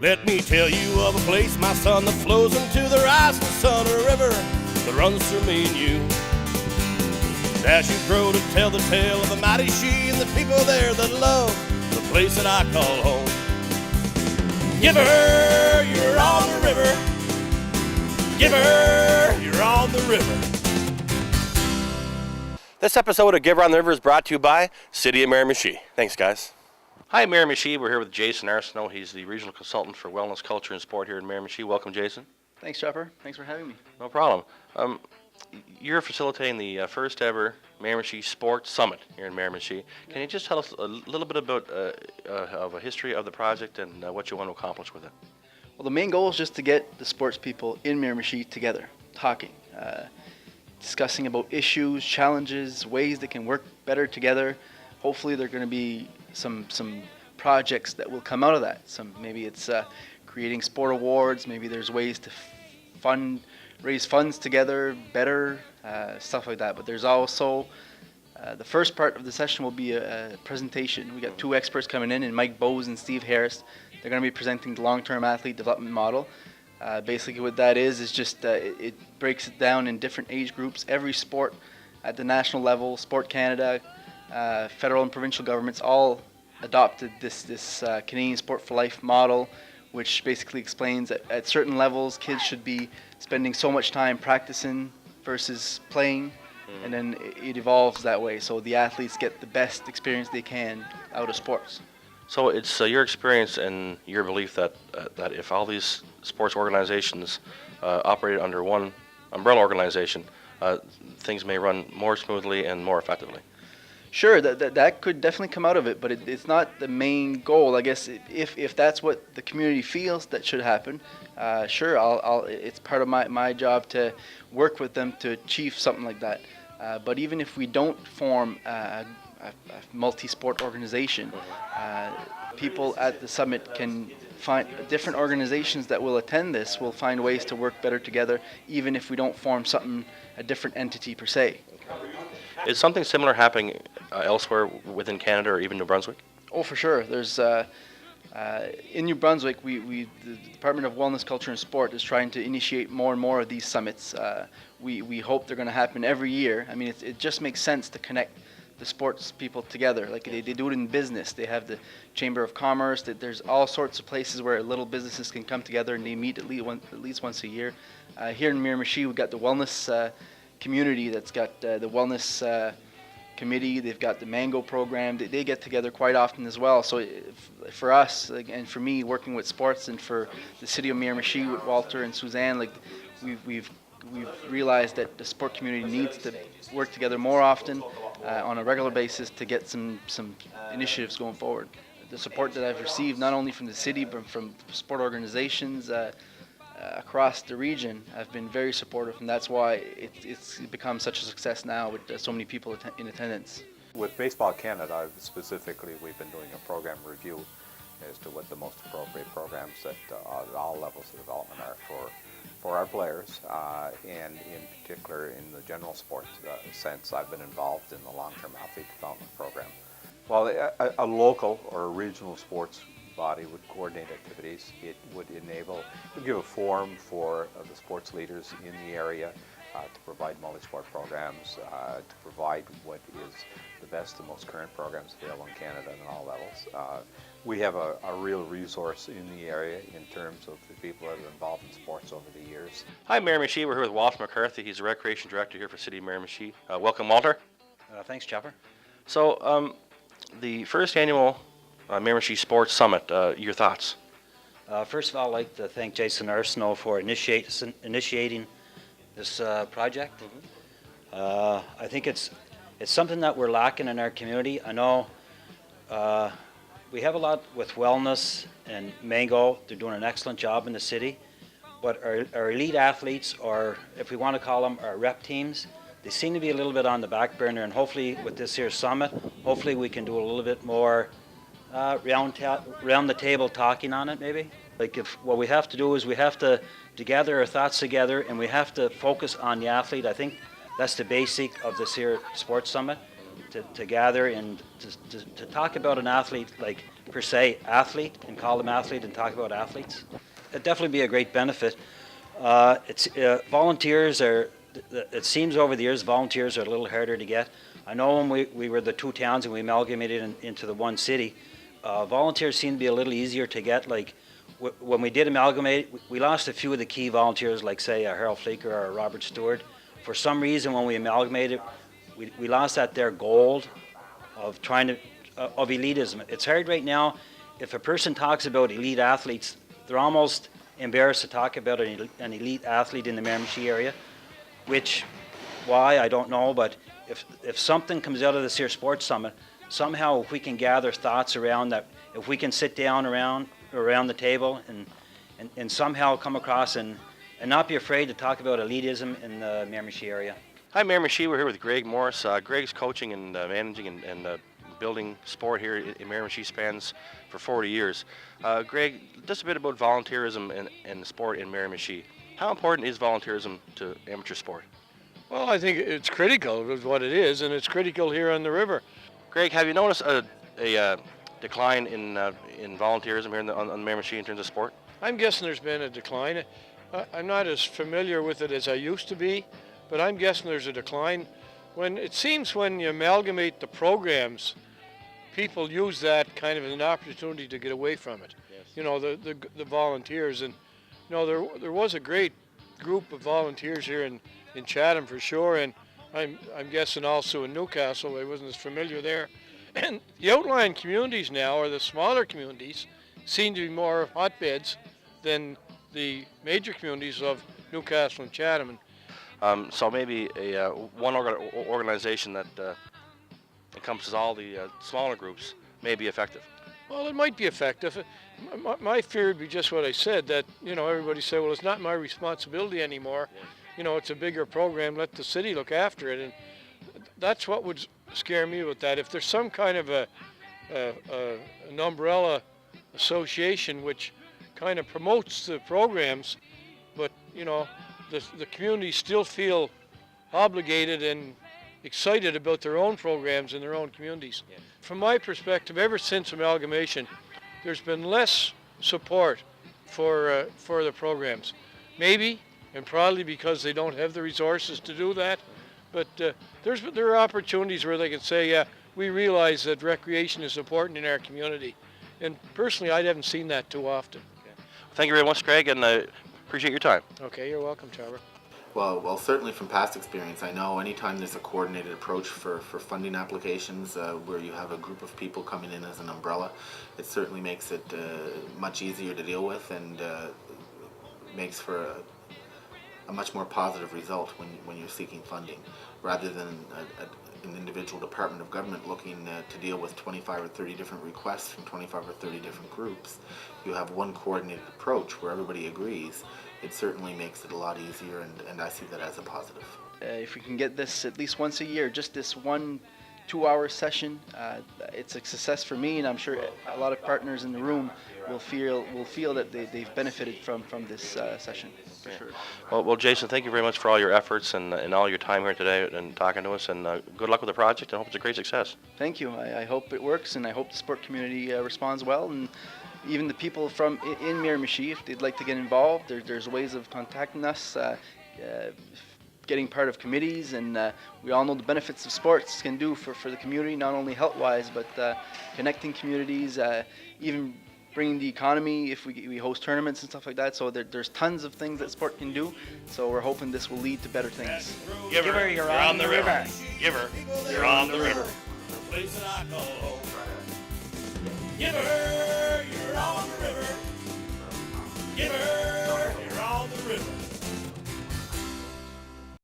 Let me tell you of a place, my son, that flows into the rising sun, a river that runs through me and you. And as you grow to tell the tale of the mighty she and the people there that love the place that I call home. Giv-er, you're on the river. Giv-er, you're on the river. This episode of Giv-er on the River is brought to you by City of Miramichi. Thanks, guys. Hi, Miramichi. We're here with Jason Arsenault. He's the regional consultant for wellness, culture, and sport here in Miramichi. Welcome, Jason. Thanks, Trevor. Thanks for having me. No problem. You're facilitating the first ever Miramichi Sports Summit here in Miramichi. Can you just tell us a little bit about of a history of the project and what you want to accomplish with it? Well, the main goal is just to get the sports people in Miramichi together, talking, discussing about issues, challenges, ways they can work better together. Hopefully, there are going to be some projects that will come out of that. Maybe it's creating sport awards. Maybe there's ways to raise funds together better, stuff like that. But there's also the first part of the session will be a presentation. We got two experts coming in Mike Bowes and Steve Harris. They're going to be presenting the long-term athlete development model. Basically what that is just it breaks it down in different age groups. Every sport at the national level, Sport Canada, federal and provincial governments all adopted this Canadian Sport for Life model, which basically explains that at certain levels kids should be spending so much time practicing versus playing, and then it evolves that way so the athletes get the best experience they can out of sports. So it's your experience and your belief that if all these sports organizations operated under one umbrella organization, things may run more smoothly and more effectively. Sure, that could definitely come out of it, but it's not the main goal. I guess if that's what the community feels that should happen, sure, it's part of my job to work with them to achieve something like that. But even if we don't form a multi-sport organization, people at the summit can find different organizations that will attend this will find ways to work better together, even if we don't form a different entity per se. Is something similar happening elsewhere within Canada or even New Brunswick? Oh, for sure. There's in New Brunswick, the Department of Wellness, Culture, and Sport is trying to initiate more and more of these summits. We hope they're going to happen every year. I mean, it just makes sense to connect the sports people together. Like they do it in business. They have the Chamber of Commerce. There's all sorts of places where little businesses can come together and they meet at least once a year. Here in Miramichi, we've got the wellness community that's got the wellness committee. They've got the Mango program. They get together quite often as well. So for us and for me working with sports, and for the city of Miramichi with Walter and Suzanne, like we've realized that the sport community needs to work together more often on a regular basis to get some initiatives going forward. The support that I've received not only from the city but from sport organizations across the region have been very supportive, and that's why it's become such a success now with so many people in attendance. With Baseball Canada specifically, we've been doing a program review as to what the most appropriate programs at all levels of development are for our players, and in particular in the general sports sense, I've been involved in the long-term athlete development program. While a local or a regional sports body would coordinate activities, it would give a forum for the sports leaders in the area to provide multi-sport programs, to provide what is the best and most current programs available in Canada at all levels. We have a real resource in the area in terms of the people that are involved in sports over the years. Hi, Miramichi. We're here with Walter McCarthy. He's the Recreation Director here for City of Miramichi. Welcome, Walter. Thanks, Trevor. So, the first annual Miramichi Sports Summit, your thoughts? First of all, I'd like to thank Jason Arsenault for initiating this project. I think it's something that we're lacking in our community. I know we have a lot with wellness and Mango. They're doing an excellent job in the city. But our elite athletes, or if we want to call them our rep teams, they seem to be a little bit on the back burner. And hopefully with this here summit, hopefully we can do a little bit more round the table talking on it maybe. Like what we have to do is we have to gather our thoughts together and we have to focus on the athlete. I think that's the basic of this here sports summit, to gather and to talk about an athlete like per se athlete and call them athlete and talk about athletes. It'd definitely be a great benefit. Volunteers are, it seems over the years, volunteers are a little harder to get. I know when we were the two towns and we amalgamated into the one city, volunteers seem to be a little easier to get. Like when we did amalgamate, we lost a few of the key volunteers, like say Harold Fleeker or Robert Stewart. For some reason, when we amalgamated, we lost that their gold of trying to, of elitism. It's hard right now, if a person talks about elite athletes, they're almost embarrassed to talk about an elite athlete in the Miramichi area, which, why, I don't know, but if something comes out of this here sports summit, somehow if we can gather thoughts around that, if we can sit down around the table and somehow come across and not be afraid to talk about elitism in the Miramichi area. Hi, Miramichi. We're here with Greg Morris. Greg's coaching and managing and building sport here in Miramichi spans for 40 years. Greg, just a bit about volunteerism and sport in Miramichi. How important is volunteerism to amateur sport? Well, I think it's critical is what it is, and it's critical here on the river. Greg, have you noticed a decline in volunteerism here on Miramichi in terms of sport? I'm guessing there's been a decline. I'm not as familiar with it as I used to be, but I'm guessing there's a decline. When it seems when you amalgamate the programs, people use that kind of as an opportunity to get away from it. Yes. You know, the volunteers, and you know there was a great group of volunteers here in Chatham for sure, and I'm guessing also in Newcastle. I wasn't as familiar there. And the outlying communities now, or the smaller communities, seem to be more hotbeds than the major communities of Newcastle and Chatham. So maybe one organization that encompasses all the smaller groups may be effective. Well, it might be effective. My fear would be just what I said, that, you know, everybody say, well, it's not my responsibility anymore. Yeah. You know, it's a bigger program, let the city look after it. And that's what would scare me with that. If there's some kind of an umbrella association which kind of promotes the programs, but, you know, the communities still feel obligated and excited about their own programs in their own communities. Yeah. From my perspective, ever since amalgamation, there's been less support for the programs. Maybe, and probably because they don't have the resources to do that, but there are opportunities where they can say, yeah, we realize that recreation is important in our community. And personally, I haven't seen that too often. Thank you very much, Greg, and I appreciate your time. Okay, you're welcome, Trevor. Well, certainly from past experience, I know anytime there's a coordinated approach for funding applications where you have a group of people coming in as an umbrella, it certainly makes it much easier to deal with, and makes for a much more positive result when you're seeking funding, rather than an individual department of government looking to deal with 25 or 30 different requests from 25 or 30 different groups. You have one coordinated approach where everybody agrees. It certainly makes it a lot easier, and I see that as a positive. If we can get this at least once a year, just this 1-2 hour session, it's a success for me, and I'm sure a lot of partners in the room will feel that they've benefited from this session. For sure. Well, Jason, thank you very much for all your efforts and all your time here today and talking to us, and good luck with the project, and I hope it's a great success. Thank you. I hope it works, and I hope the sport community responds well, and even the people from in Miramichi, if they'd like to get involved, there's ways of contacting us, getting part of committees, and we all know the benefits of sports can do for the community, not only health-wise, but connecting communities, even bringing the economy if we host tournaments and stuff like that. So there's tons of things that sport can do. So we're hoping this will lead to better things. Giv-er, you're on the river. Giv-er, you're on the river. Place that I call home. Giv-er.